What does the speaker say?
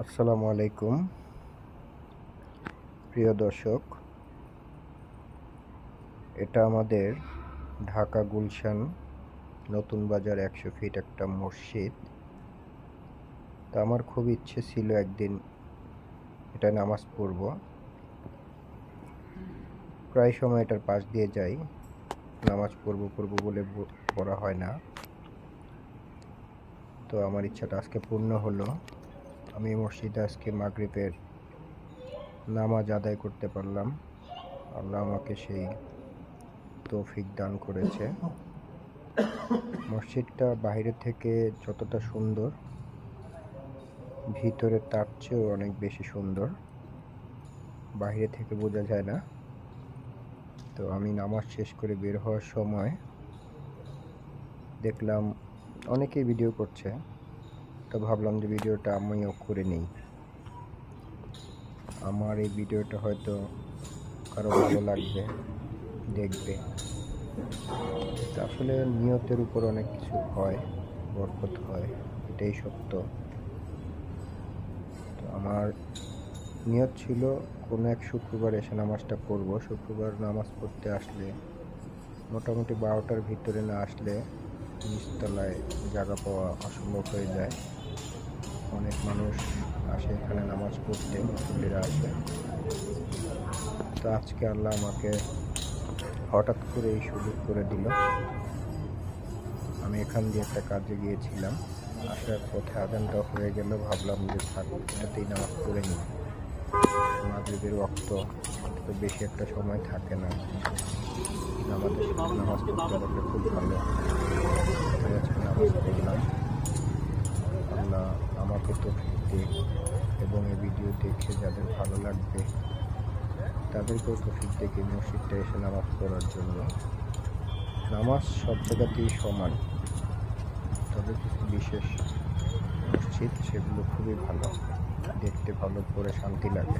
আসসালামু আলাইকুম প্রিয় দর্শক, এটা আমাদের ঢাকা গুলশান নতুন বাজার 100 ফিট একটা মসজিদ। তা আমার খুব ইচ্ছে ছিল একদিন এটা নামাজ পড়ব। প্রায় সময় এটার পাশ দিয়ে যাই, নামাজ পড়ব বলে পড়া হয় না। তো আমার ইচ্ছাটা আজকে পূর্ণ হলো। আমি মসজিদে আজকে মাগরিবের নামাজ আদায় করতে পারলাম। আল্লাহ আমাকে সেই তৌফিক দান করেছে। মসজিদটা বাইরে থেকে যতটা সুন্দর, ভিতরে তার চেয়েও অনেক বেশি সুন্দর। বাইরে থেকে বোঝা যায় না। তো আমি নামাজ শেষ করে বের হওয়ার সময় দেখলাম অনেকেই ভিডিও করছে, তো ভাবলাম যে ভিডিওটা আমিও করে নিই। আমার এই ভিডিওটা হয়তো কারো ভালো লাগবে, দেখবে। আসলে নিয়তের উপর অনেক কিছু হয়, বরকত হয়, এটাই সত্য। তো আমার নিয়ত ছিল কোনো এক শুক্রবার এসে নামাজটা পড়ব। শুক্রবার নামাজ পড়তে আসলে মোটামুটি 12টার ভিতরে না আসলে নিচতলায় জায়গা পাওয়া অসম্ভব হয়ে যায়। অনেক মানুষ আসে এখানে নামাজ পড়তে, মুসল্লিরা আসে। তো আজকে আল্লাহ আমাকে হঠাৎ করে এই সুযোগ করে দিল। আমি এখান দিয়ে একটা কাজে গিয়েছিলাম, আসার পথে আজানটা হয়ে গেল। ভাবলাম যে থাক, এটাতেই নামাজ পড়ে নিই। মাগরিবের ওয়াক্ত তো বেশি একটা সময় থাকে না, নামাজ পড়তে পারলে খুব ভালো। আজকে নামাজ পড়লাম। আল্লাহ আমাকে তৌফিক দিক এবং এই ভিডিও দেখে যাদের ভালো লাগবে তাদেরকেও তৌফিক দেখে মসজিদটা এসে নামাজ পড়ার জন্য। নামাজ সব জায়গাতেই সমান, তবে কিছু বিশেষ মসজিদ সেগুলো খুবই ভালো, দেখতে ভালো, পড়ে শান্তি লাগে।